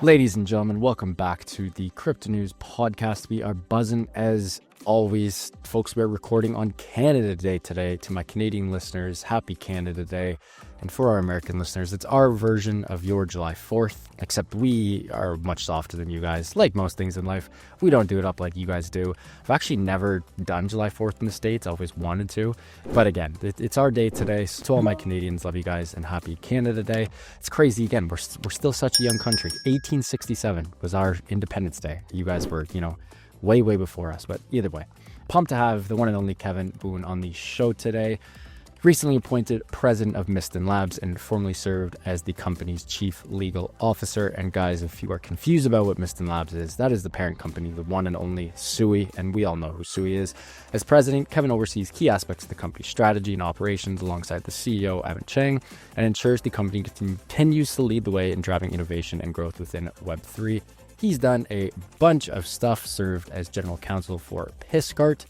Ladies and gentlemen, welcome back to the Crypto News Podcast. We are buzzing as always. Folks, we're recording on Canada Day today. To my Canadian listeners, happy Canada Day. And for our American listeners, it's our version of your July 4th, except we are much softer than you guys. Like most things in life, we don't do it up like you guys do. I've actually never done July 4th in the States. I always wanted to. But again, it's our day today. So to all my Canadians, love you guys and happy Canada Day. It's crazy. Again, we're still such a young country. 1867 was our Independence Day. You guys were, way before us. But either way, pumped to have the one and only Kevin Boon on the show today. Recently appointed president of Mysten Labs and formerly served as the company's chief legal officer. And guys, if you are confused about what Mysten Labs is, that is the parent company, the one and only SUI, and we all know who SUI is. As president, Kevin oversees key aspects of the company's strategy and operations alongside the CEO, Evan Chang, and ensures the company continues to lead the way in driving innovation and growth within Web3. He's done a bunch of stuff, served as general counsel for Piscart.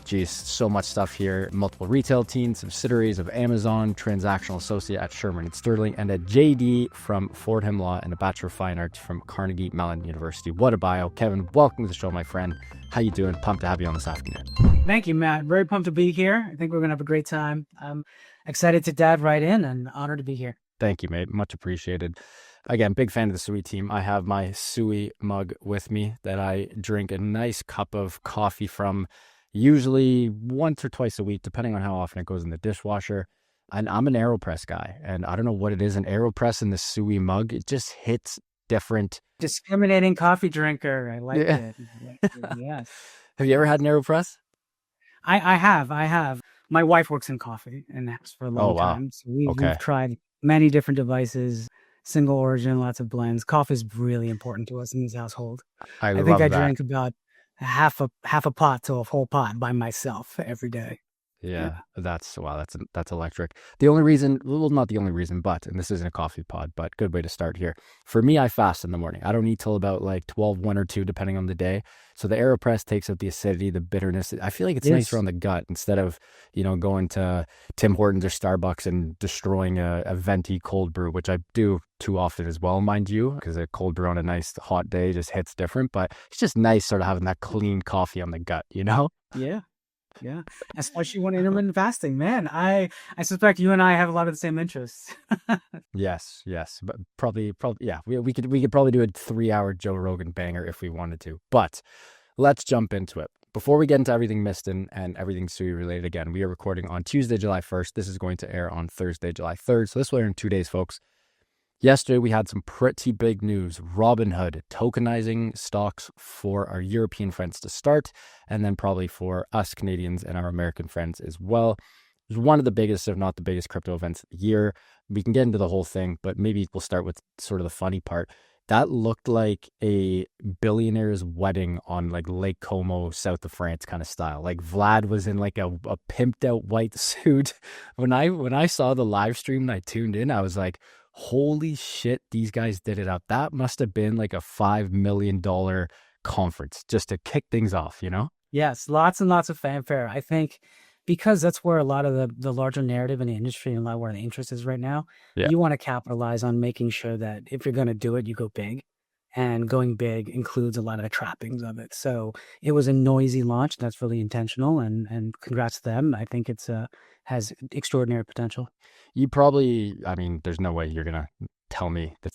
Geez, so much stuff here. Multiple retail teams, subsidiaries of Amazon, transactional associate at Sherman & Sterling, and a JD from Fordham Law and a Bachelor of Fine Arts from Carnegie Mellon University. What a bio. Kevin, welcome to the show, my friend. How you doing? Pumped to have you on this afternoon. Thank you, Matt. Very pumped to be here. I think we're going to have a great time. I'm excited to dive right in and honored to be here. Thank you, mate. Much appreciated. Again, big fan of the SUI team. I have my SUI mug with me that I drink a nice cup of coffee from, usually once or twice a week, depending on how often it goes in the dishwasher. And I'm an AeroPress guy, and I don't know what it is, an AeroPress in the SUI mug. It just hits different. Discriminating coffee drinker. I like it. Yes. Have you ever had an AeroPress? I have. My wife works in coffee and has for a long time. So we've tried many different devices, single origin, lots of blends. Coffee is really important to us in this household. I think I drink about half a pot to a whole pot by myself every day. Yeah, that's electric. The only reason, well, not the only reason, but, and this isn't a coffee pod, but good way to start here. For me, I fast in the morning. I don't eat till about like 12, 1 or 2, depending on the day. So the AeroPress takes out the acidity, the bitterness. I feel like it's nicer on the gut instead of, going to Tim Hortons or Starbucks and destroying a venti cold brew, which I do too often as well, mind you, because a cold brew on a nice hot day just hits different. But it's just nice sort of having that clean coffee on the gut, Yeah, especially when intermittent fasting, man. I suspect you and I have a lot of the same interests. Yes, but probably, yeah. We could probably do a 3-hour Joe Rogan banger if we wanted to. But let's jump into it. Before we get into everything Mysten and everything SUI related, again, we are recording on Tuesday, July 1st. This is going to air on Thursday, July 3rd. So this will air in 2 days, folks. Yesterday, we had some pretty big news. Robinhood tokenizing stocks for our European friends to start, and then probably for us Canadians and our American friends as well. It was one of the biggest, if not the biggest, crypto events of the year. We can get into the whole thing, but maybe we'll start with sort of the funny part. That looked like a billionaire's wedding on like Lake Como, south of France kind of style. Like Vlad was in like a pimped out white suit. When I saw the live stream and I tuned in, I was like, holy shit, these guys did it up. That must have been like a $5 million conference just to kick things off, Yes, lots and lots of fanfare. I think because that's where a lot of the larger narrative in the industry and a lot where the interest is right now. Yeah. You want to capitalize on making sure that if you're going to do it, you go big. And going big includes a lot of the trappings of it. So it was a noisy launch. That's really intentional. And congrats to them. I think it's has extraordinary potential. You probably, there's no way you're going to tell me that,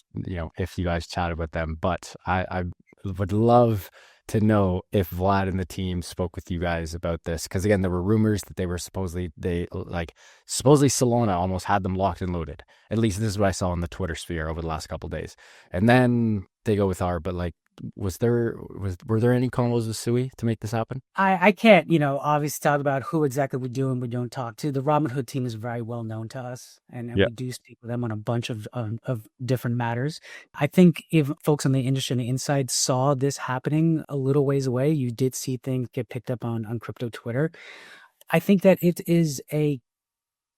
if you guys chatted with them. But I would love to know if Vlad and the team spoke with you guys about this. Because again, there were rumors that they were supposedly Solana almost had them locked and loaded. At least this is what I saw in the Twitter sphere over the last couple of days. And then they go with R, but like, were there any combos with SUI to make this happen? I can't, obviously talk about who exactly we do and we don't talk to. The Robinhood team is very well known to us, and we do speak with them on a bunch of different matters. I think if folks in the industry and the inside saw this happening a little ways away, you did see things get picked up on crypto Twitter. I think that it is a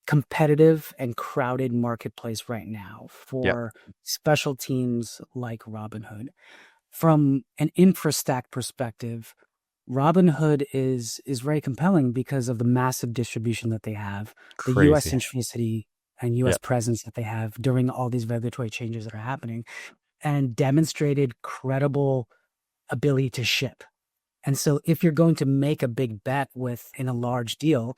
competitive and crowded marketplace right now for special teams like Robinhood. From an infrastack perspective, Robinhood is very compelling because of the massive distribution that they have, the U.S. centricity and U.S. presence that they have during all these regulatory changes that are happening. and demonstrated credible ability to ship. And so if you're going to make a big bet in a large deal,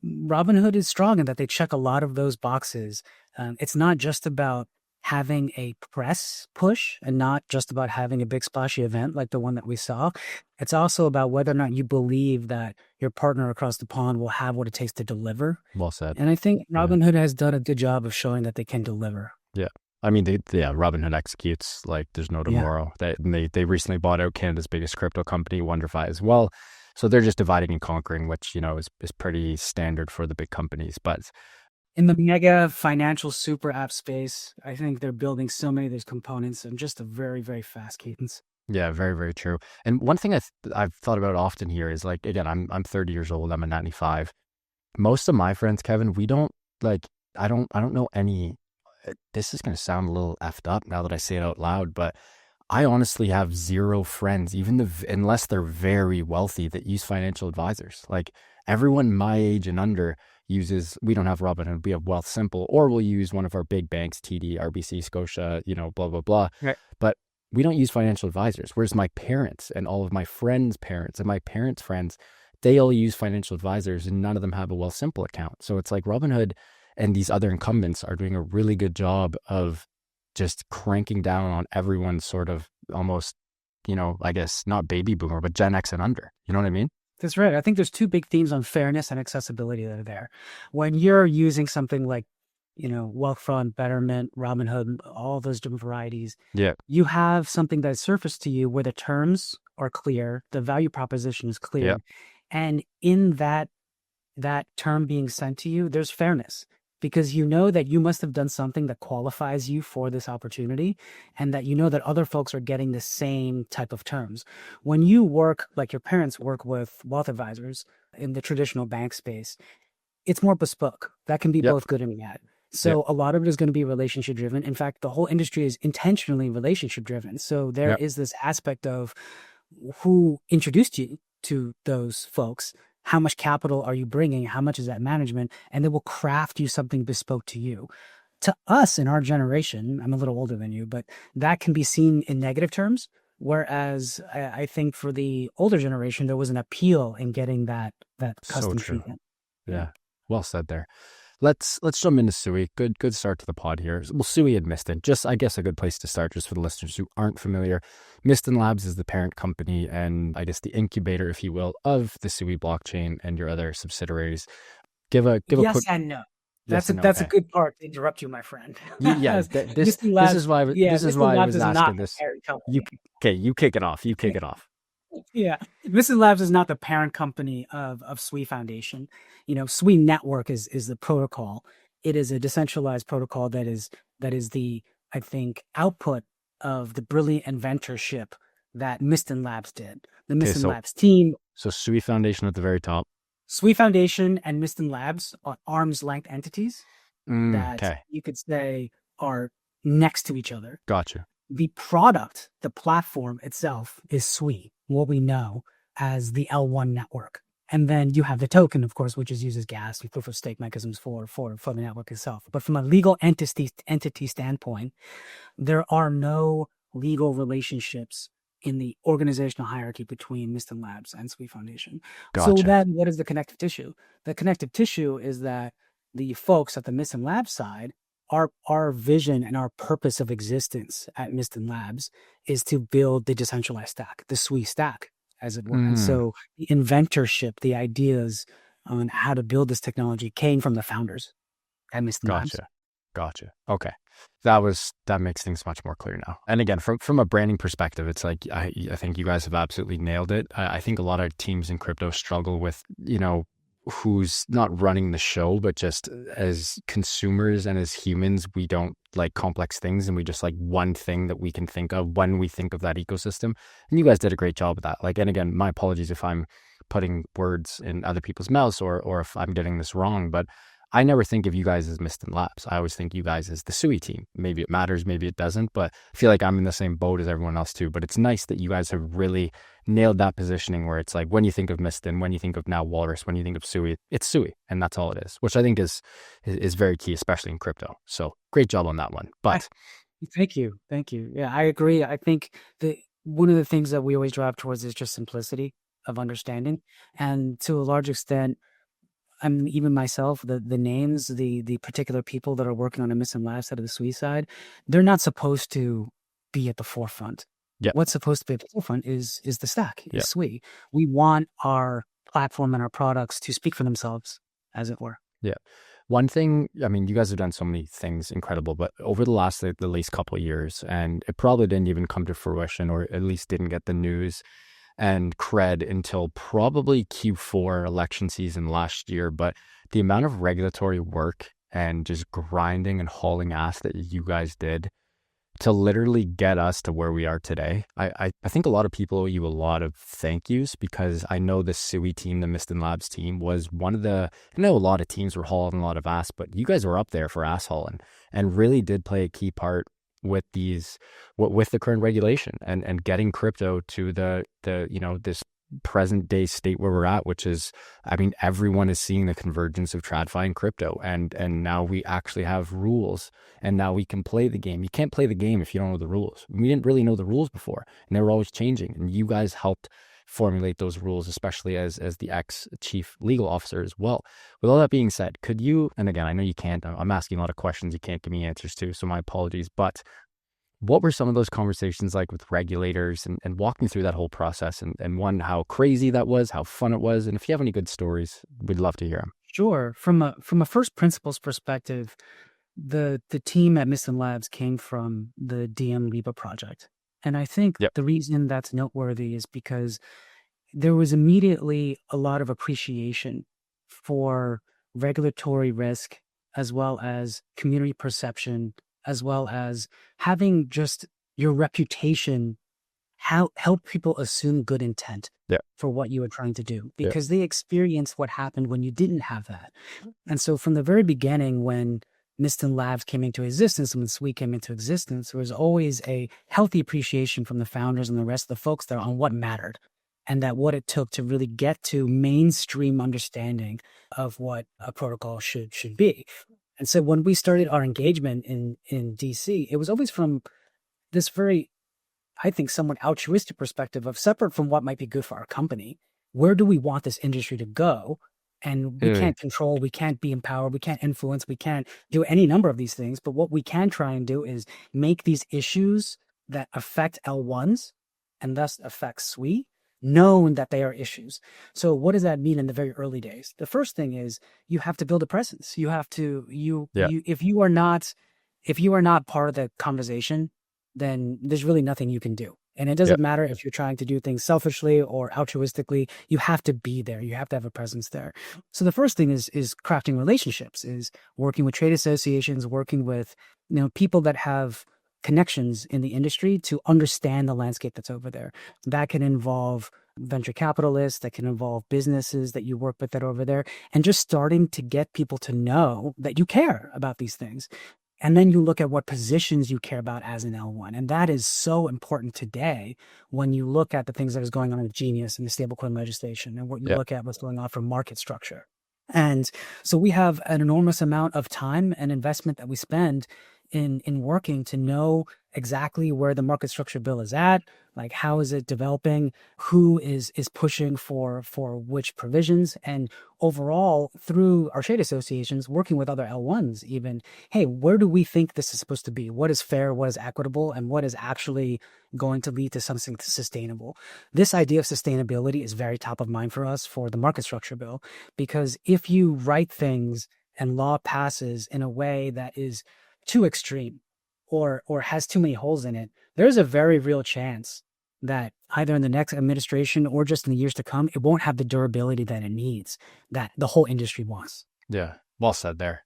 Robinhood is strong in that they check a lot of those boxes. It's not just about having a press push and not just about having a big splashy event like the one that we saw. It's also about whether or not you believe that your partner across the pond will have what it takes to deliver. Well said. And I think Robinhood has done a good job of showing that they can deliver. Yeah. I mean, Robinhood executes like there's no tomorrow. They recently bought out Canada's biggest crypto company, WonderFi, as well. So they're just dividing and conquering, which, is pretty standard for the big companies. But in the mega financial super app space, I think they're building so many of these components and just a very, very fast cadence. Yeah, very, very true. And one thing I've thought about often here is like, again, I'm 30 years old. I'm a 95. Most of my friends, Kevin, we don't like, I don't know any. This is going to sound a little effed up now that I say it out loud, but I honestly have zero friends, unless they're very wealthy, that use financial advisors. Like everyone my age and under we don't have Robinhood, we have Wealth Simple, or we'll use one of our big banks, TD, RBC, Scotia, blah, blah, blah. Right. But we don't use financial advisors. Whereas my parents and all of my friends' parents and my parents' friends, they all use financial advisors and none of them have a Wealth Simple account. So it's like Robinhood and these other incumbents are doing a really good job of just cranking down on everyone's sort of almost, I guess not baby boomer, but Gen X and under. You know what I mean? That's right. I think there's two big themes on fairness and accessibility that are there. When you're using something like, Wealthfront, Betterment, Robinhood, all those different varieties, you have something that's surfaced to you where the terms are clear, the value proposition is clear. And in that term being sent to you, there's fairness. Because you know that you must have done something that qualifies you for this opportunity and that you know that other folks are getting the same type of terms. When you work, like your parents work with wealth advisors in the traditional bank space, it's more bespoke. That can be both good and bad. So a lot of it is going to be relationship driven. In fact, the whole industry is intentionally relationship driven. So there is this aspect of who introduced you to those folks. How much capital are you bringing? How much is that management? And they will craft you something bespoke to you. To us in our generation, I'm a little older than you, but that can be seen in negative terms. Whereas I think for the older generation, there was an appeal in getting that custom treatment. Yeah. Well said there. Let's jump into SUI. Good start to the pod here. Well, SUI and Mysten, just I guess a good place to start just for the listeners who aren't familiar. Mysten Labs is the parent company and I guess the incubator, if you will, of the SUI blockchain and your other subsidiaries. Give a yes quick... and no. That's a good part to interrupt you, my friend. This is why I was asking this. You kick it off. Yeah. Mysten Labs is not the parent company of SUI Foundation. SUI Network is the protocol. It is a decentralized protocol that is the, I think, output of the brilliant inventorship that Mysten Labs did. The Mysten Labs team. So SUI Foundation at the very top. SUI Foundation and Mysten Labs are arm's length entities that you could say are next to each other. Gotcha. The product, the platform itself is SUI, what we know as the L1 network. And then you have the token, of course, which is used as gas and proof of stake mechanisms for the network itself. But from a legal entity standpoint, there are no legal relationships in the organizational hierarchy between Mysten Labs and SUI Foundation. Gotcha. So then what is the connective tissue? The connective tissue is that the folks at the Mysten Labs side, our vision and our purpose of existence at Mysten Labs is to build the decentralized stack, the SUI stack, as it were. And so the inventorship, the ideas on how to build this technology came from the founders at Mysten Labs. Gotcha. Okay. That makes things much more clear now. And again, from a branding perspective, it's like, I think you guys have absolutely nailed it. I think a lot of teams in crypto struggle with, who's not running the show, but just as consumers and as humans, we don't like complex things and we just like one thing that we can think of when we think of that ecosystem. And you guys did a great job of that. And again, my apologies if I'm putting words in other people's mouths or if I'm getting this wrong, but I never think of you guys as Mysten Labs. I always think you guys as the SUI team. Maybe it matters, maybe it doesn't, but I feel like I'm in the same boat as everyone else too. But it's nice that you guys have really nailed that positioning where it's like when you think of Mysten, when you think of now Walrus, when you think of SUI, it's SUI, and that's all it is, which I think is very key, especially in crypto. So great job on that one. But Thank you. Thank you. Yeah, I agree. I think that one of the things that we always drive towards is just simplicity of understanding. And to a large extent, I'm even myself, the names, the particular people that are working on a Mysten Labs out of the SUI side, they're not supposed to be at the forefront. Yeah. What's supposed to be at the forefront is the stack, Yeah. is SUI. We want our platform and our products to speak for themselves, as it were. Yeah. One thing, I mean, you guys have done so many things incredible, but over the last at least couple of years, and it probably didn't even come to fruition, or at least didn't get the news and cred until probably Q4 election season last year. But the amount of regulatory work and just grinding and hauling ass that you guys did to literally get us to where we are today. I think a lot of people owe you a lot of thank yous, because I know the SUI team, the Mysten Labs team, was one of the, I know a lot of teams were hauling a lot of ass, but you guys were up there for ass hauling and really did play a key part with with the current regulation and getting crypto to this present day state where we're at, which is, I mean, everyone is seeing the convergence of TradFi and crypto, and now we actually have rules, and now we can play the game. You can't play the game if you don't know the rules. We didn't really know the rules before, and they were always changing, and you guys helped formulate those rules, especially as the ex-chief legal officer as well. With all that being said, could you, and again, I know you can't, I'm asking a lot of questions you can't give me answers to, so my apologies, but what were some of those conversations like with regulators, and walk me through that whole process, and one, how crazy that was, how fun it was, and if you have any good stories, we'd love to hear them. Sure. From a first principles perspective, the team at Mysten Labs came from the DM Liba project. And I think Yep. the reason that's noteworthy is because there was immediately a lot of appreciation for regulatory risk, as well as community perception, as well as having just your reputation help people assume good intent Yeah. for what you were trying to do, Yeah. because they experienced what happened when you didn't have that. And so from the very beginning, when Mysten Labs came into existence and when SUI came into existence, there was always a healthy appreciation from the founders and the rest of the folks there on what mattered, and that what it took to really get to mainstream understanding of what a protocol should be. And so when we started our engagement in DC, it was always from this very, I think, somewhat altruistic perspective of, separate from what might be good for our company, where do we want this industry to go? And we can't control, we can't be empowered, we can't influence, we can't do any number of these things. But what we can try and do is make these issues that affect L1s and thus affect SUI known that they are issues. So what does that mean in the very early days? The first thing is you have to build a presence. You have to, if you are not part of the conversation, then there's really nothing you can do. And it doesn't matter if you're trying to do things selfishly or altruistically, you have to be there. You have to have a presence there. So the first thing is crafting relationships, is working with trade associations, working with, people that have connections in the industry to understand the landscape that's over there. That can involve venture capitalists, that can involve businesses that you work with that are over there, and just starting to get people to know that you care about these things. And then you look at what positions you care about as an L1. And that is so important today when you look at the things that is going on with Genius and the stablecoin legislation, and what you look at what's going on for market structure. And so we have an enormous amount of time and investment that we spend in working to know exactly where the market structure bill is at, like how is it developing, who is pushing for which provisions, and overall through our trade associations, working with other L1s even, hey, where do we think this is supposed to be? What is fair, what is equitable, and what is actually going to lead to something sustainable? This idea of sustainability is very top of mind for us for the market structure bill, because if you write things and law passes in a way that is too extreme or has too many holes in it, there's a very real chance that either in the next administration or just in the years to come, it won't have the durability that it needs, that the whole industry wants. Yeah, well said there.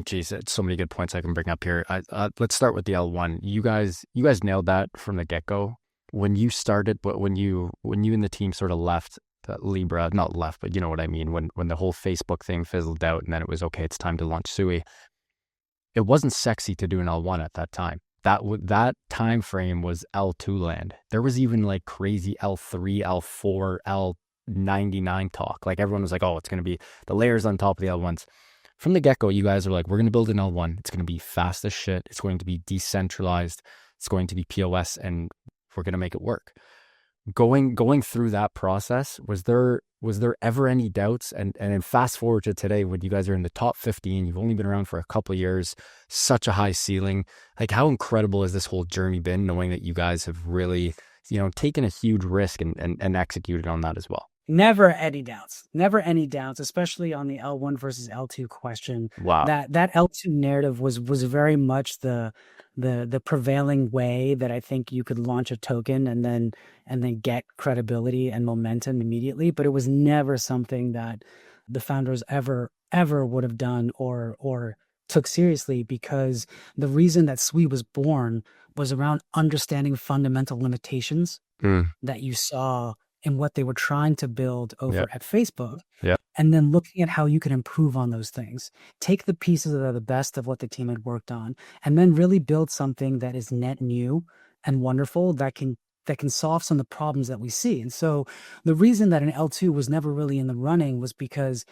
Geez, it's so many good points I can bring up here. Let's start with the L1. You guys nailed that from the get-go. When you started, but when you and the team sort of left Libra, not left, but you know what I mean, when the whole Facebook thing fizzled out and then it was, okay, it's time to launch SUI, it wasn't sexy to do an L1 at that time. That time frame was L2 land. There was even like crazy L3, L4, L99 talk. Like everyone was like, oh, it's going to be the layers on top of the L1s. from the get-go, you guys are like, we're going to build an L1. It's going to be fast as shit. It's going to be decentralized. It's going to be POS, and we're going to make it work. Going through that process, was there ever any doubts? And then fast forward to today, when you guys are in the top 15, you've only been around for a couple of years, such a high ceiling. Like, how incredible has this whole journey been, knowing that you guys have really, taken a huge risk and executed on that as well? Never any doubts, especially on the L1 versus L2 question. Wow. That L2 narrative was very much the prevailing way that I think you could launch a token and then get credibility and momentum immediately. But it was never something that the founders ever would have done or took seriously, because the reason that SUI was born was around understanding fundamental limitations that you saw in what they were trying to build over at Facebook. And then looking at how you can improve on those things, take the pieces that are the best of what the team had worked on, and then really build something that is net new and wonderful that can solve some of the problems that we see. And so the reason that an L2 was never really in the running was because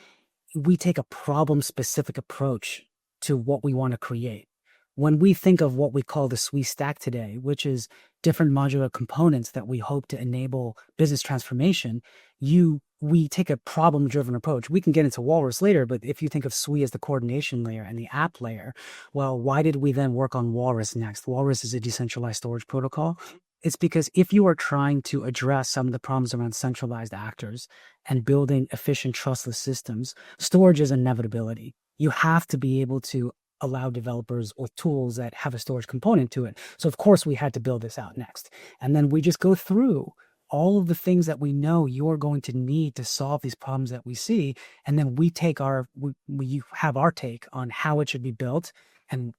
we take a problem specific approach to what we want to create. When we think of what we call the SUI stack today, which is different modular components that we hope to enable business transformation, we take a problem-driven approach. We can get into Walrus later, but if you think of SUI as the coordination layer and the app layer, well, why did we then work on Walrus next? Walrus is a decentralized storage protocol. It's because if you are trying to address some of the problems around centralized actors and building efficient, trustless systems, storage is inevitability. You have to be able to allow developers with tools that have a storage component to it. So of course we had to build this out next. And then we just go through all of the things that we know you're going to need to solve these problems that we see. And then we have our take on how it should be built and,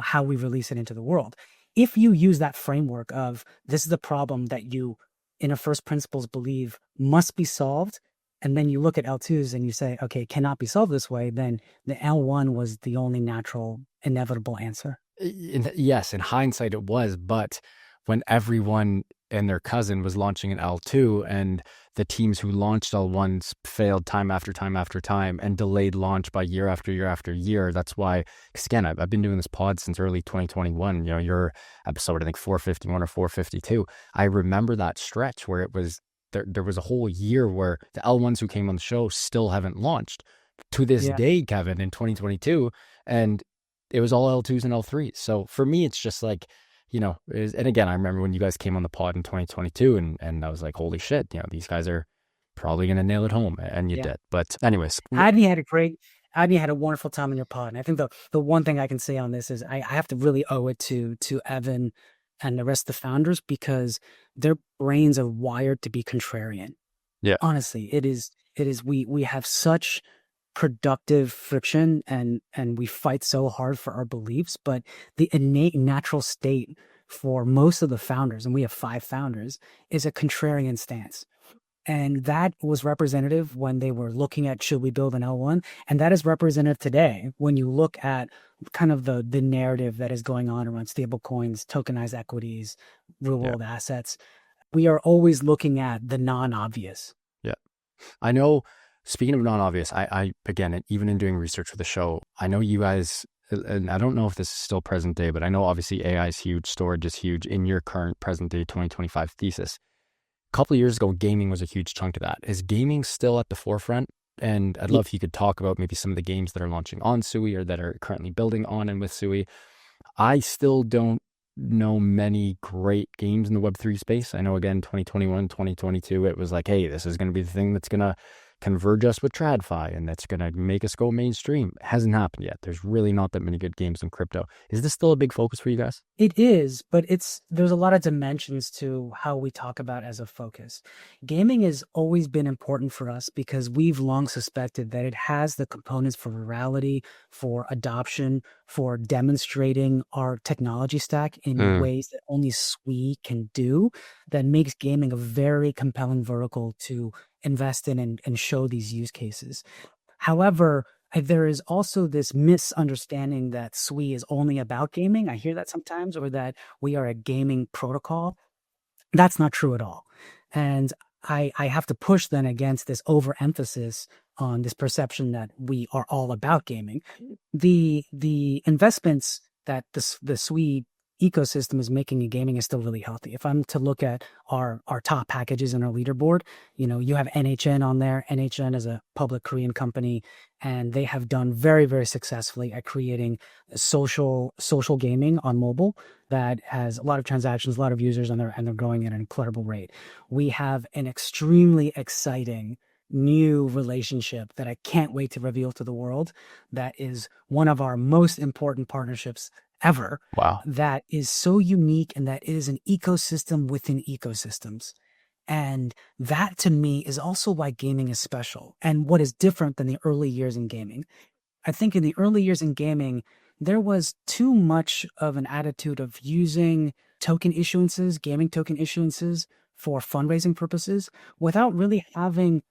how we release it into the world. If you use that framework of this is the problem that you in a first principles believe must be solved, and then you look at L2s and you say, okay, it cannot be solved this way, then the L1 was the only natural, inevitable answer. Yes, in hindsight it was, but when everyone and their cousin was launching an L2 and the teams who launched L1s failed time after time after time and delayed launch by year after year after year. That's why, because again, I've been doing this pod since early 2021, your episode, I think 451 or 452. I remember that stretch where it was, there was a whole year where the L1s who came on the show still haven't launched to this day, Kevin, in 2022. And it was all L2s and L3s. So for me, it's just like, and again, I remember when you guys came on the pod in 2022 and I was like, holy shit, these guys are probably going to nail it home. And you did. But anyways. Adney had a wonderful time in your pod. And I think the one thing I can say on this is I have to really owe it to Evan and the rest of the founders, because their brains are wired to be contrarian. Yeah. Honestly, it is, we have such productive friction and we fight so hard for our beliefs, but the innate natural state for most of the founders, and we have 5 founders, is a contrarian stance. And that was representative when they were looking at, should we build an L1? And that is representative today when you look at kind of the narrative that is going on around stable coins, tokenized equities, real world assets. We are always looking at the non-obvious. Yeah. I know, speaking of non-obvious, I again, even in doing research for the show, I know you guys, and I don't know if this is still present day, but I know obviously AI is huge, storage is huge in your current present day 2025 thesis. A couple of years ago, gaming was a huge chunk of that. Is gaming still at the forefront? And I'd love if you could talk about maybe some of the games that are launching on SUI or that are currently building on and with SUI. I still don't know many great games in the Web3 space. I know, again, 2021, 2022, it was like, hey, this is going to be the thing that's going to converge us with TradFi and that's going to make us go mainstream. It hasn't happened yet. There's really not that many good games in crypto. Is this still a big focus for you guys? It is, but there's a lot of dimensions to how we talk about as a focus. Gaming has always been important for us because we've long suspected that it has the components for virality, for adoption, for demonstrating our technology stack in ways that only SUI can do, that makes gaming a very compelling vertical to invest in and show these use cases. However, there is also this misunderstanding that SUI is only about gaming. I hear that sometimes, or that we are a gaming protocol. That's not true at all. And I have to push then against this overemphasis on this perception that we are all about gaming. The investments that the SUI ecosystem is making in gaming is still really healthy. If I'm to look at our top packages in our leaderboard, you have NHN on there. NHN is a public Korean company, and they have done very, very successfully at creating social gaming on mobile that has a lot of transactions, a lot of users, and they're growing at an incredible rate. We have an extremely exciting new relationship that I can't wait to reveal to the world. That is one of our most important partnerships ever. Wow. That is so unique, and that is an ecosystem within ecosystems. And that to me is also why gaming is special and what is different than the early years in gaming. I think in the early years in gaming, there was too much of an attitude of using token issuances, gaming token issuances for fundraising purposes without really having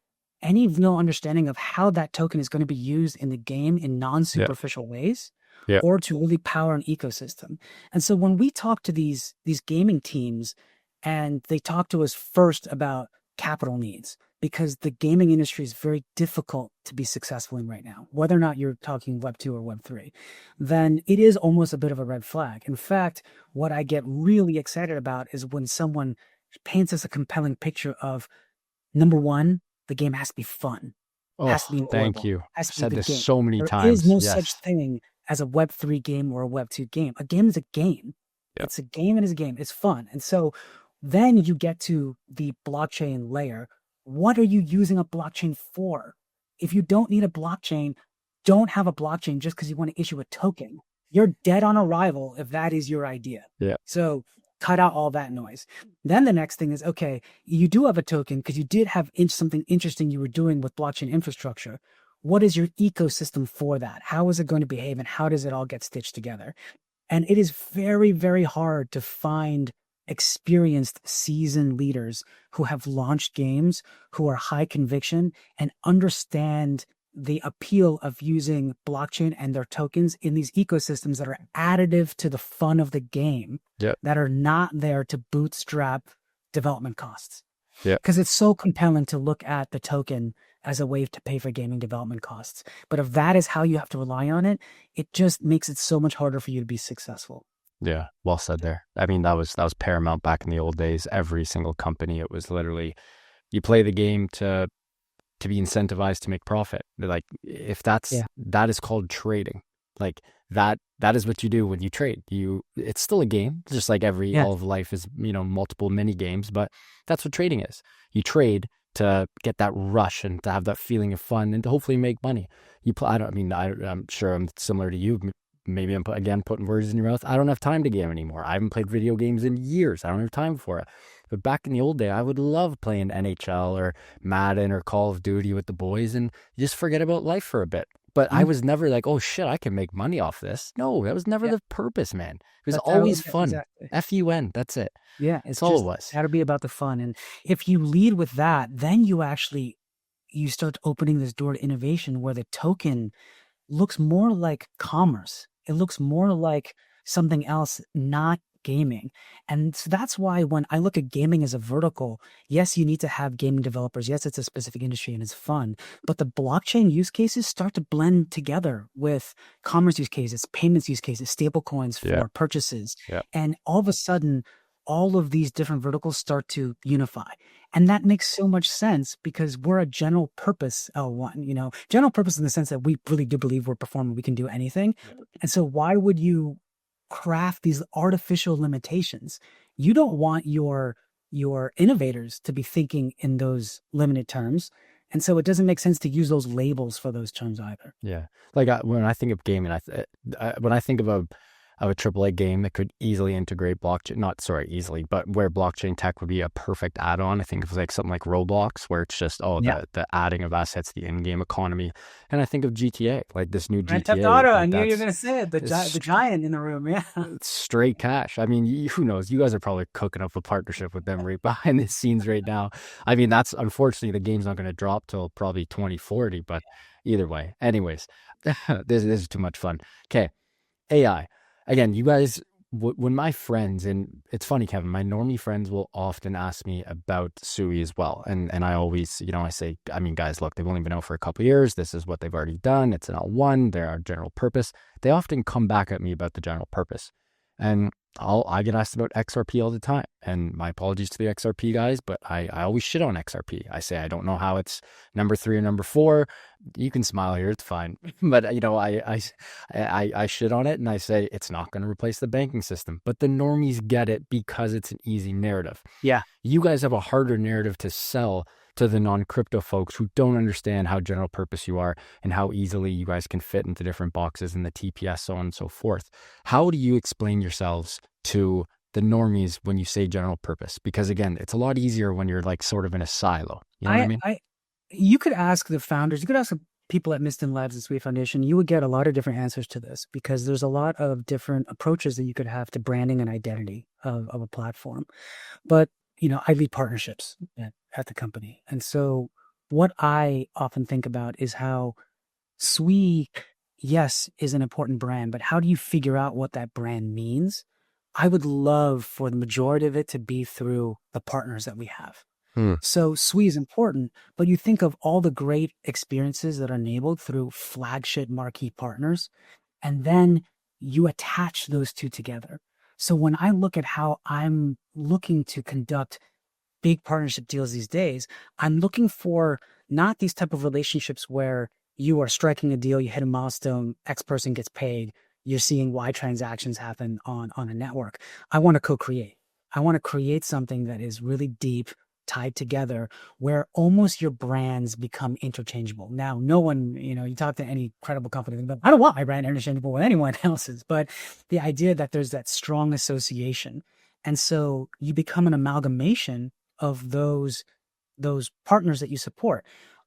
any real understanding of how that token is going to be used in the game in non-superficial ways. Yeah. Or to really power an ecosystem. And so when we talk to these gaming teams, and they talk to us first about capital needs, because the gaming industry is very difficult to be successful in right now, whether or not you're talking Web 2 or Web 3, then it is almost a bit of a red flag. In fact, what I get really excited about is when someone paints us a compelling picture of, number one, the game has to be fun. Has to be enjoyable. Thank you. Has to I've said be the this game. so many times. There is no Yes. such thing as a Web 3 game or a Web 2 game. A game is a game. Yep. It's a game and it's a game. It's fun. And so then you get to the blockchain layer. What are you using a blockchain for? If you don't need a blockchain, don't have a blockchain just because you want to issue a token. You're dead on arrival if that is your idea. Yeah. So cut out all that noise. Then the next thing is, okay, you do have a token because you did have something interesting you were doing with blockchain infrastructure. What is your ecosystem for that? How is it going to behave, and how does it all get stitched together? And it is very, very hard to find experienced, seasoned leaders who have launched games, who are high conviction and understand the appeal of using blockchain and their tokens in these ecosystems that are additive to the fun of the game, that are not there to bootstrap development costs. Because it's so compelling to look at the token as a way to pay for gaming development costs. But if that is how you have to rely on it, it just makes it so much harder for you to be successful. Yeah, well said there. I mean, that was paramount back in the old days. Every single company, it was literally, you play the game to be incentivized to make profit. Like, if that is called trading. Like that is what you do when you trade. It's still a game, just like all of life is, multiple mini games, but that's what trading is. You trade to get that rush and to have that feeling of fun and to hopefully make money. I'm sure I'm similar to you. Maybe I'm putting words in your mouth. I don't have time to game anymore. I haven't played video games in years. I don't have time for it. But back in the old day, I would love playing NHL or Madden or Call of Duty with the boys and just forget about life for a bit. But I was never like, oh shit, I can make money off this. No, that was never the purpose, man. It was always fun. Exactly. F-U-N, that's it. Yeah, it's all it was. Got to be about the fun. And if you lead with that, then you start opening this door to innovation where the token looks more like commerce. It looks more like something else, not gaming. And so that's why when I look at gaming as a vertical, yes, you need to have gaming developers. Yes, it's a specific industry and it's fun. But the blockchain use cases start to blend together with commerce use cases, payments use cases, stable coins for purchases. And all of a sudden, all of these different verticals start to unify. And that makes so much sense because we're a general purpose L1, general purpose in the sense that we really do believe we're performing, we can do anything. And so why would you craft these artificial limitations? You don't want your innovators to be thinking in those limited terms. And so it doesn't make sense to use those labels for those terms either. Yeah. Like when I think of gaming, when I think of a AAA game that could easily integrate blockchain, but where blockchain tech would be a perfect add-on. I think of like something like Roblox, where it's just, the adding of assets, the in-game economy. And I think of GTA, like this new GTA. Grand Theft Auto, I knew you were going to say it, the giant in the room, It's straight cash. I mean, who knows? You guys are probably cooking up a partnership with them right behind the scenes right now. I mean, that's unfortunately, the game's not going to drop till probably 2040, but either way. Anyways, this is too much fun. Okay, AI. Again, you guys when my friends, and it's funny, Kevin, my normie friends will often ask me about SUI as well. And I always, I say, I mean, guys, look, they've only been out for a couple of years. This is what they've already done. It's an L1. They're our general purpose. They often come back at me about the general purpose. And I get asked about XRP all the time. And my apologies to the XRP guys, but I always shit on XRP. I say, I don't know how it's number 3 or number 4. You can smile here, it's fine. But I shit on it and I say it's not going to replace the banking system. But the normies get it because it's an easy narrative. Yeah. You guys have a harder narrative to sell to the non-crypto folks who don't understand how general purpose you are and how easily you guys can fit into different boxes in the TPS, so on and so forth. How do you explain yourselves to the normies when you say general purpose? Because again, it's a lot easier when you're like sort of in a silo. You know what I mean? You could ask the founders, you could ask the people at Mysten Labs and SUI Foundation, you would get a lot of different answers to this because there's a lot of different approaches that you could have to branding and identity of a platform. But I lead partnerships at the company. And so what I often think about is how SUI, yes, is an important brand, but how do you figure out what that brand means? I would love for the majority of it to be through the partners that we have. So SUI is important, but you think of all the great experiences that are enabled through flagship marquee partners, and then you attach those two together. So when I look at how I'm looking to conduct big partnership deals these days, I'm looking for not these type of relationships where you are striking a deal, you hit a milestone, X person gets paid, you're seeing Y transactions happen on a network. I want to co-create. I want to create something that is really deep, tied together, where almost your brands become interchangeable. Now, no one, you talk to any credible company, but I don't want my brand interchangeable with anyone else's, but the idea that there's that strong association. And so you become an amalgamation of those partners that you support.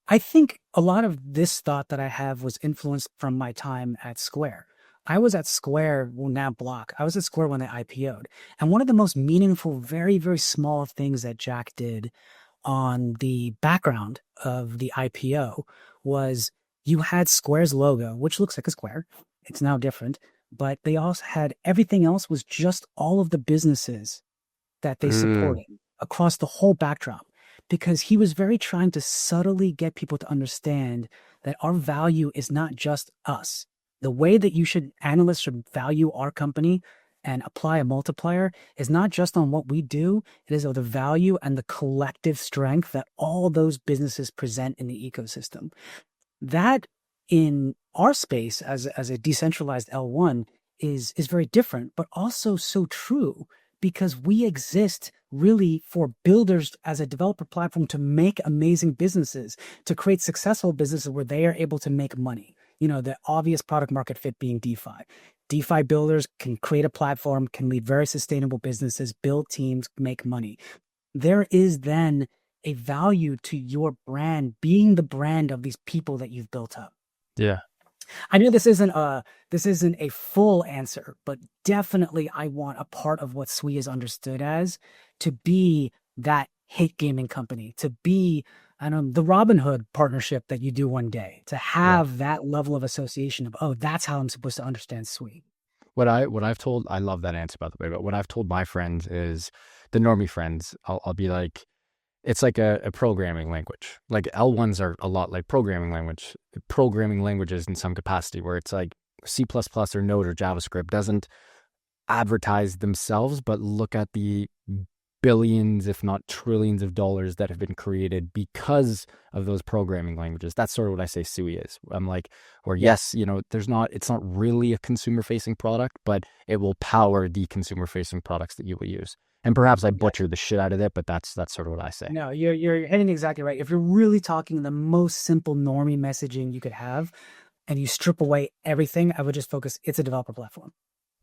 I think a lot of this thought that I have was influenced from my time at Square. I was at Square, well now Block. I was at Square when they IPO'd. And one of the most meaningful, very, very small things that Jack did on the background of the IPO was you had Square's logo, which looks like a square. It's now different. But they also had everything else was just all of the businesses that they supported across the whole backdrop. Because he was very trying to subtly get people to understand that our value is not just us. The way that analysts should value our company and apply a multiplier is not just on what we do, it is of the value and the collective strength that all those businesses present in the ecosystem. That in our space as a decentralized L1 is very different, but also so true because we exist really for builders as a developer platform to make amazing businesses, to create successful businesses where they are able to make money. The obvious product market fit being DeFi. DeFi builders can create a platform, can lead very sustainable businesses, build teams, make money. There is then a value to your brand being the brand of these people that you've built up. Yeah. I know this isn't a full answer, but definitely I want a part of what SUI is understood as to be that hit gaming company, to be the Robinhood partnership that you do one day, to have that level of association of, that's how I'm supposed to understand SUI. What I've told, I love that answer, by the way, but what I've told my friends is, the normie friends, I'll be like, it's like a programming language. Like L1s are a lot like programming languages in some capacity, where it's like C++ or Node or JavaScript doesn't advertise themselves, but look at the billions, if not trillions of dollars that have been created because of those programming languages. That's sort of what I say SUI is. I'm like, or yes, it's not really a consumer facing product, but it will power the consumer facing products that you will use. And perhaps I butchered the shit out of it, but that's sort of what I say. No, you're hitting exactly right. If you're really talking the most simple normie messaging you could have, and you strip away everything, I would just focus, it's a developer platform.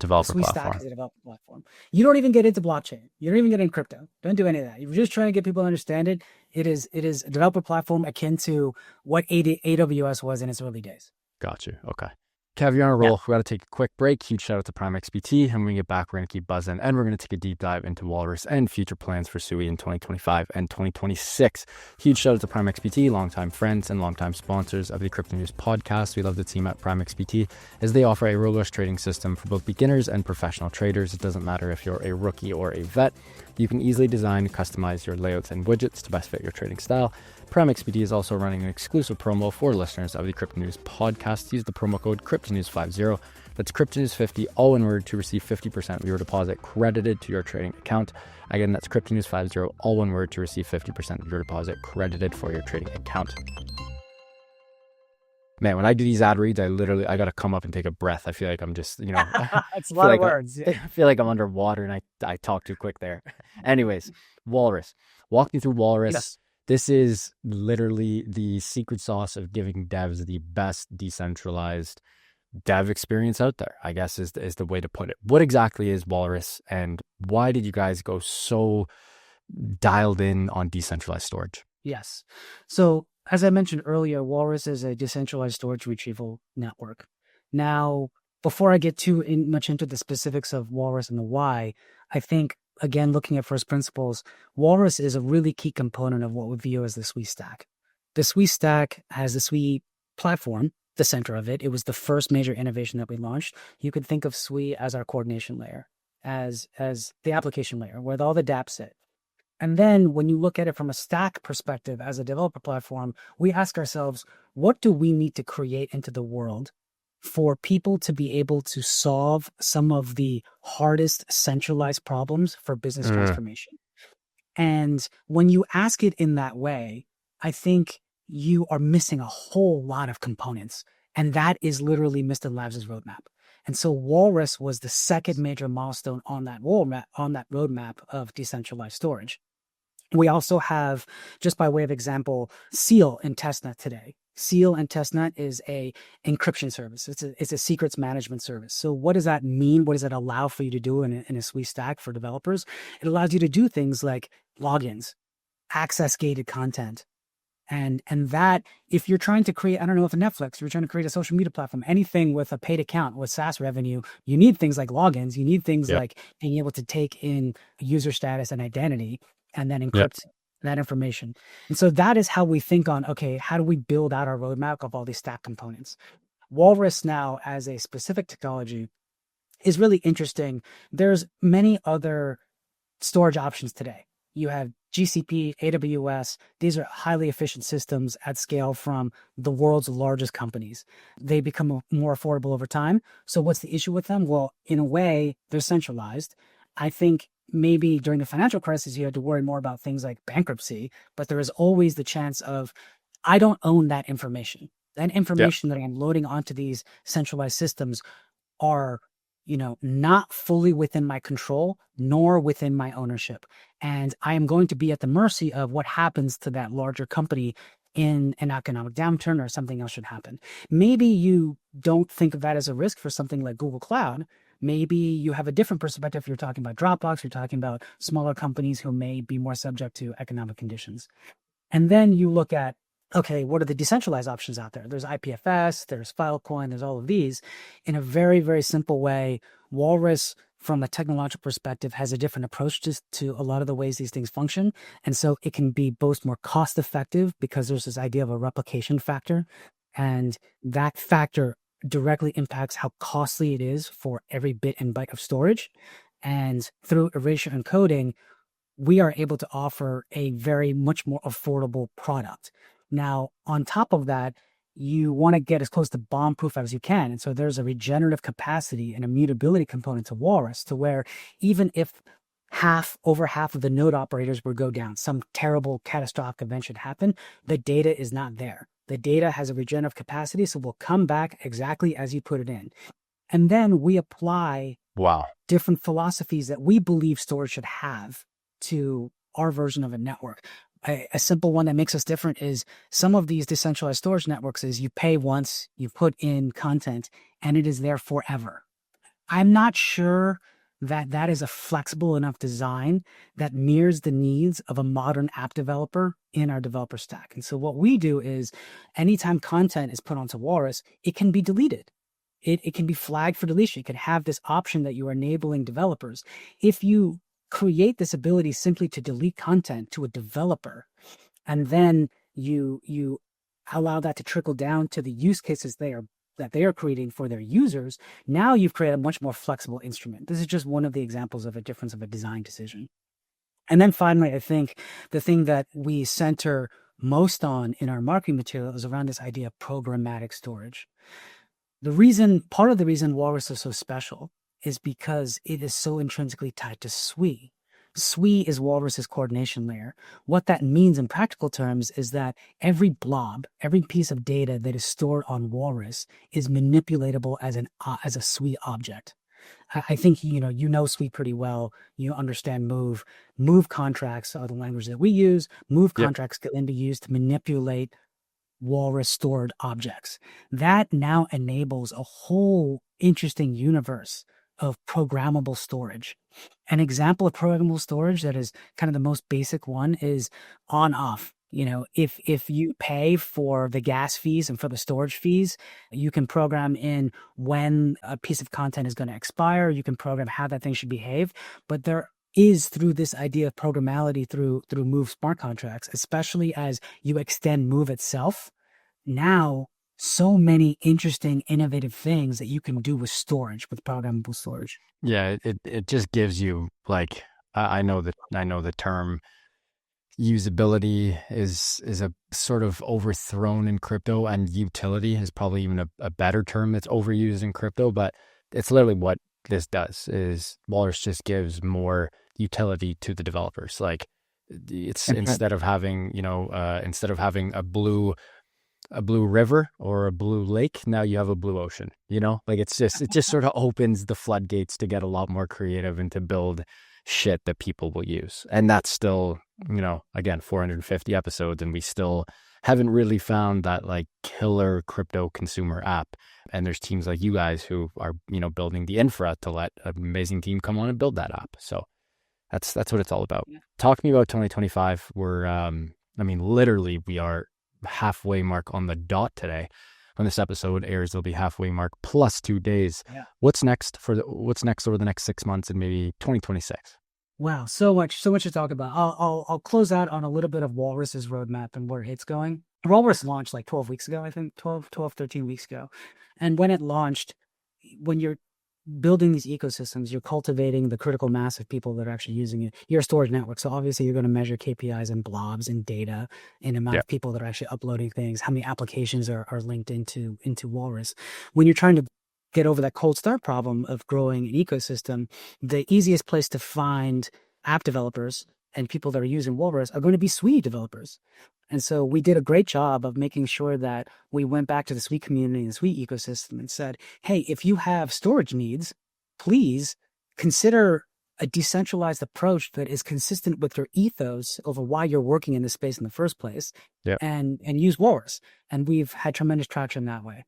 SUI Stack is a developer platform. You don't even get into blockchain. You don't even get into crypto. Don't do any of that. You're just trying to get people to understand it. It is a developer platform akin to what AWS was in its early days. Got you. Okay. Kev, you're on a Yeah. roll. We got to take a quick break. Huge shout out to Prime XBT. And when we get back, we're going to keep buzzing. And we're going to take a deep dive into Walrus and future plans for SUI in 2025 and 2026. Huge shout out to Prime XBT, longtime friends and longtime sponsors of the Crypto News podcast. We love the team at Prime XBT as they offer a robust trading system for both beginners and professional traders. It doesn't matter if you're a rookie or a vet. You can easily design and customize your layouts and widgets to best fit your trading style. Prime XBT is also running an exclusive promo for listeners of the Crypto News podcast. Use the promo code CryptoNews50. That's CryptoNews50, all one word, to receive 50% of your deposit credited to your trading account. Again, that's CryptoNews50, all one word, to receive 50% of your deposit credited for your trading account. Man, when I do these ad reads, I got to come up and take a breath. I feel like I'm just, It's a lot of words. I feel like I'm underwater and I talk too quick there. Anyways, Walrus. Walk me through Walrus. Yes. This is literally the secret sauce of giving devs the best decentralized dev experience out there, I guess is the way to put it. What exactly is Walrus, and why did you guys go so dialed in on decentralized storage? Yes. So as I mentioned earlier, Walrus is a decentralized storage retrieval network. Now, before I get too much into the specifics of Walrus and the why, I think, again, looking at first principles, Walrus is a really key component of what we view as the SUI stack. The SUI stack has the SUI platform, the center of it. It was the first major innovation that we launched. You could think of SUI as our coordination layer, as the application layer, where all the dApps sit. And then when you look at it from a stack perspective as a developer platform, we ask ourselves, what do we need to create into the world for people to be able to solve some of the hardest centralized problems for business transformation? And when you ask it in that way, I think you are missing a whole lot of components. And that is literally Mysten Labs' roadmap. And so Walrus was the second major milestone on that roadmap of decentralized storage. We also have, just by way of example, Seal in testnet today. Seal and testnet is a encryption service. It's a secrets management service. So what does that mean? What does it allow for you to do in a SUI stack for developers? It allows you to do things like logins, access gated content. And that, if you're trying to create, I don't know, if a Netflix, you're trying to create a social media platform, anything with a paid account with SaaS revenue, you need things like logins. You need things like being able to take in user status and identity and then encrypt that information. And so that is how we think on, okay, how do we build out our roadmap of all these stack components? Walrus now, as a specific technology, is really interesting. There's many other storage options today. You have GCP, AWS. These are highly efficient systems at scale from the world's largest companies. They become more affordable over time. So what's the issue with them? Well, in a way, they're centralized. I think maybe during the financial crisis, you had to worry more about things like bankruptcy, but there is always the chance of, I don't own that information. That information that I'm loading onto these centralized systems are, not fully within my control, nor within my ownership. And I am going to be at the mercy of what happens to that larger company in an economic downturn or something else should happen. Maybe you don't think of that as a risk for something like Google Cloud. Maybe you have a different perspective. If you're talking about Dropbox, you're talking about smaller companies who may be more subject to economic conditions. And then you look at, okay, what are the decentralized options out there? There's IPFS, there's Filecoin, there's all of these. In a very, very simple way, Walrus, from a technological perspective, has a different approach to a lot of the ways these things function. And so it can be both more cost effective because there's this idea of a replication factor. And that factor directly impacts how costly it is for every bit and byte of storage. And through erasure encoding, we are able to offer a very much more affordable product. Now, on top of that, you want to get as close to bomb-proof as you can. And so there's a regenerative capacity and immutability component to Walrus, to where even if over half of the node operators would go down, some terrible catastrophic event should happen, the data is not there. The data has a regenerative capacity, so will come back exactly as you put it in. And then we apply different philosophies that we believe storage should have to our version of a network. A simple one that makes us different is some of these decentralized storage networks is you pay once, you put in content, and it is there forever. I'm not sure that is a flexible enough design that mirrors the needs of a modern app developer in our developer stack. And so what we do is anytime content is put onto Walrus, it can be deleted. it can be flagged for deletion. It can have this option that you're enabling developers. If you create this ability simply to delete content to a developer, and then you allow that to trickle down to the use cases that they are creating for their users, now you've created a much more flexible instrument. This is just one of the examples of a difference of a design decision. And then finally, I think the thing that we center most on in our marketing material is around this idea of programmatic storage. Part of the reason Walrus is so special is because it is so intrinsically tied to SUI. SUI is Walrus's coordination layer. What that means in practical terms is that every blob, every piece of data that is stored on Walrus is manipulatable as a SUI object. I think you know SUI pretty well. You understand Move. Move contracts are the language that we use. Move contracts can be used to manipulate Walrus stored objects. That now enables a whole interesting universe of programmable storage. An example of programmable storage that is kind of the most basic one is on-off. If you pay for the gas fees and for the storage fees, you can program in when a piece of content is going to expire. You can program how that thing should behave. But there is, through this idea of programmality through Move smart contracts, especially as you extend Move itself, now so many interesting, innovative things that you can do with storage, with programmable storage. Yeah, it just gives you, like, I know the term usability is a sort of overthrown in crypto, and utility is probably even a better term that's overused in crypto, but it's literally what this does is Walrus just gives more utility to the developers. Like, it's instead of having a blue river or a blue lake, now you have a blue ocean. Like, it just sort of opens the floodgates to get a lot more creative and to build shit that people will use. And that's still, again, 450 episodes, and we still haven't really found that like killer crypto consumer app. And there's teams like you guys who are, building the infra to let an amazing team come on and build that app. So that's what it's all about. Yeah. Talk to me about 2025. We're, literally we are halfway mark on the dot today. When this episode airs, there'll be halfway mark plus 2 days. Yeah. What's next over the next 6 months and maybe 2026? Wow, so much to talk about. I'll close out on a little bit of Walrus's roadmap and where it's going. Walrus launched like 12 weeks ago, I think 13 weeks ago. And when it launched, when you're building these ecosystems, you're cultivating the critical mass of people that are actually using it. You're a storage network, so obviously you're going to measure KPIs and blobs and data and amount of people that are actually uploading things, how many applications are linked into Walrus. When you're trying to get over that cold start problem of growing an ecosystem, the easiest place to find app developers and people that are using Walrus are going to be SUI developers. And so we did a great job of making sure that we went back to the SUI community and the SUI ecosystem and said, hey, if you have storage needs, please consider a decentralized approach that is consistent with your ethos over why you're working in this space in the first place, and use Walrus. And we've had tremendous traction that way.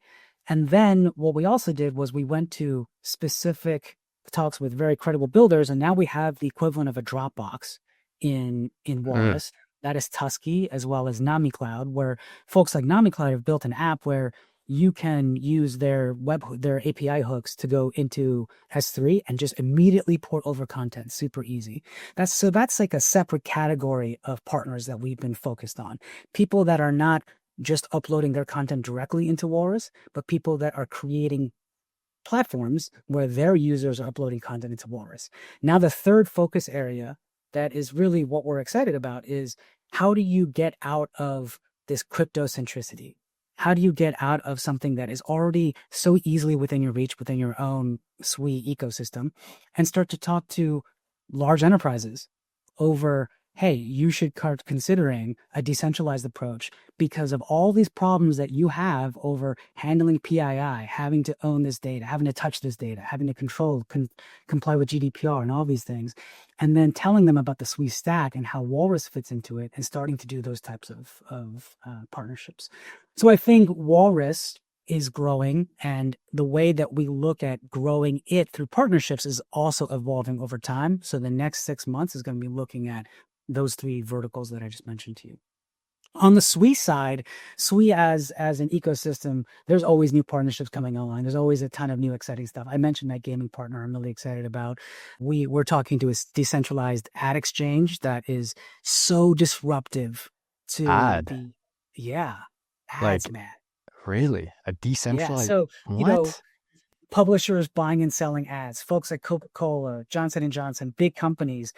And then what we also did was we went to specific talks with very credible builders, and now we have the equivalent of a Dropbox in Walrus. That is Tusky, as well as Nami Cloud, where folks like Nami Cloud have built an app where you can use their API hooks to go into S3 and just immediately port over content. Super easy. That's like a separate category of partners that we've been focused on. People that are not just uploading their content directly into Walrus, but people that are creating platforms where their users are uploading content into Walrus. Now, the third focus area that is really what we're excited about is how do you get out of this crypto centricity? How do you get out of something that is already so easily within your reach, within your own SUI ecosystem, and start to talk to large enterprises over, hey, you should start considering a decentralized approach because of all these problems that you have over handling PII, having to own this data, having to touch this data, having to comply with GDPR and all these things, and then telling them about the SUI stack and how Walrus fits into it and starting to do those types of partnerships. So I think Walrus is growing, and the way that we look at growing it through partnerships is also evolving over time. So the next 6 months is going to be looking at those three verticals that I just mentioned to you. On the SUI side, SUI as an ecosystem, there's always new partnerships coming online. There's always a ton of new exciting stuff. I mentioned that gaming partner I'm really excited about. We're talking to a decentralized ad exchange that is so disruptive to Ad, ads, like man. really a Yeah. decentralized So, what? publishers buying and selling ads, folks like Coca-Cola, Johnson & Johnson, big companies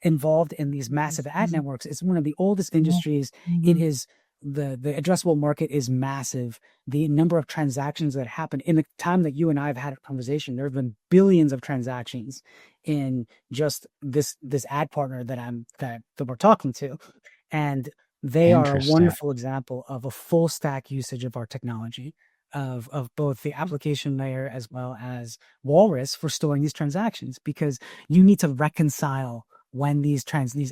involved in these massive ad networks. It's one of the oldest industries. It is the addressable market is massive. The number of transactions that happen in the time that you and I have had a conversation, there have been billions of transactions in just this ad partner that we're talking to. And they are a Interesting. wonderful example of a full stack usage of our technology of both the application layer as well as Walrus for storing these transactions, because you need to reconcile when these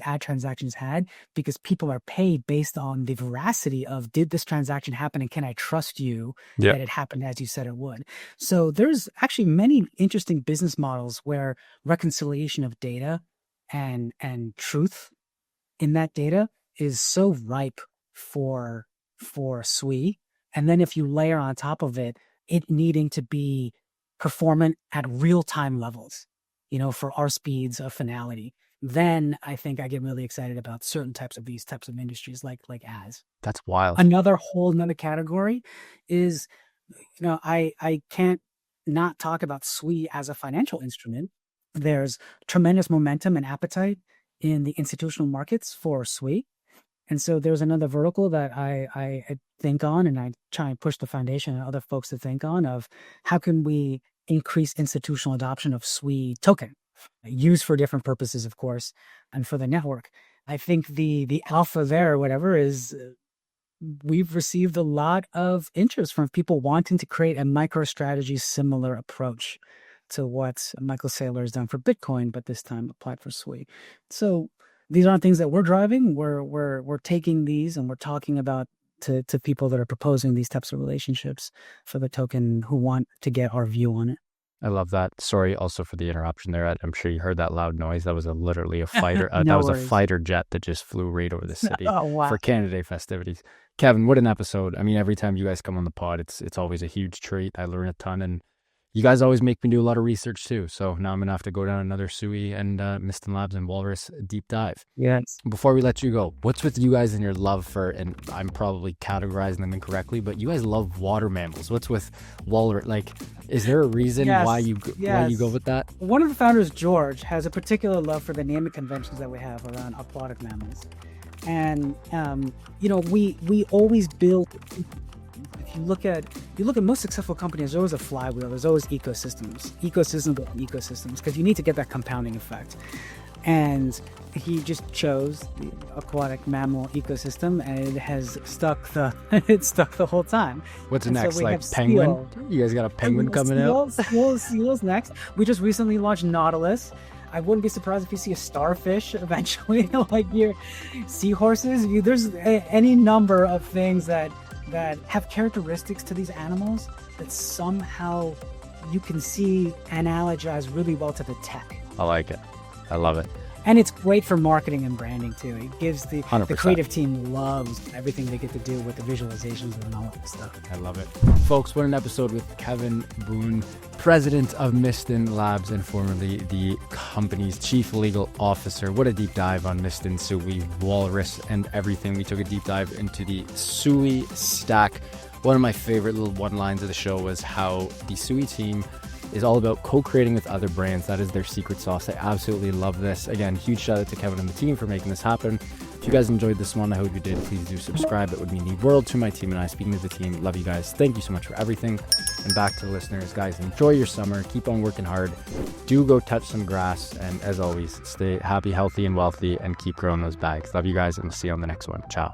ad transactions had, because people are paid based on the veracity of, did this transaction happen and can I trust you that it happened as you said it would. So there's actually many interesting business models where reconciliation of data and truth in that data is so ripe for SUI. And then if you layer on top of it, it needing to be performant at real-time levels, for our speeds of finality, then I think I get really excited about certain types of industries like ads. That's wild. Another category is, I can't not talk about SUI as a financial instrument. There's tremendous momentum and appetite in the institutional markets for SUI. And so there's another vertical that I think on, and I try and push the foundation and other folks to think on, of how can we increase institutional adoption of SUI token, used for different purposes, of course, and for the network. I think the alpha there, or whatever, is we've received a lot of interest from people wanting to create a MicroStrategy similar approach to what Michael Saylor has done for Bitcoin, but this time applied for SUI. So these aren't things that we're driving. We're taking these and we're talking about to people that are proposing these types of relationships for the token, who want to get our view on it. I love that. Sorry also for the interruption there. I'm sure you heard that loud noise. That was literally a fighter. No that was worries. a fighter jet that just flew right over the city Oh, wow. for Canada Day festivities. Kevin, what an episode. I mean, every time you guys come on the pod, it's always a huge treat. I learn a ton, and you guys always make me do a lot of research too. So now I'm going to have to go down another SUI and Mysten Labs and Walrus deep dive. Yes. Before we let you go, what's with you guys and your love for, and I'm probably categorizing them incorrectly, but you guys love water mammals. What's with Walrus? Like, is there a reason why you go with that? One of the founders, George, has a particular love for the naming conventions that we have around aquatic mammals. And, we always build... If you look at most successful companies, there's always a flywheel. There's always ecosystems, because you need to get that compounding effect. And he just chose the aquatic mammal ecosystem, and it has stuck the whole time. What's and next? So like penguin? You guys got a penguin coming out? Seals next. We just recently launched Nautilus. I wouldn't be surprised if you see a starfish eventually, like your seahorses. There's any number of things that have characteristics to these animals that somehow you can see analogize really well to the tech. I like it. I love it. And it's great for marketing and branding too. It gives the 100%. creative team loves everything they get to do with the visualizations and all that stuff. I love it. Folks, what an episode with Kevin Boon, president of Mysten Labs and formerly the company's chief legal officer. What a deep dive on Mysten, SUI, Walrus, and everything. We took a deep dive into the SUI stack. One of my favorite little one-lines of the show was how the SUI team is all about co-creating with other brands. That is their secret sauce. I absolutely love this. Again, huge shout out to Kevin and the team for making this happen. If you guys enjoyed this one, I hope you did. Please do subscribe. It would mean the world to my team and I. Speaking of the team, love you guys. Thank you so much for everything. And back to the listeners, guys, enjoy your summer. Keep on working hard. Do go touch some grass. And as always, stay happy, healthy, and wealthy, and keep growing those bags. Love you guys, and we'll see you on the next one. Ciao.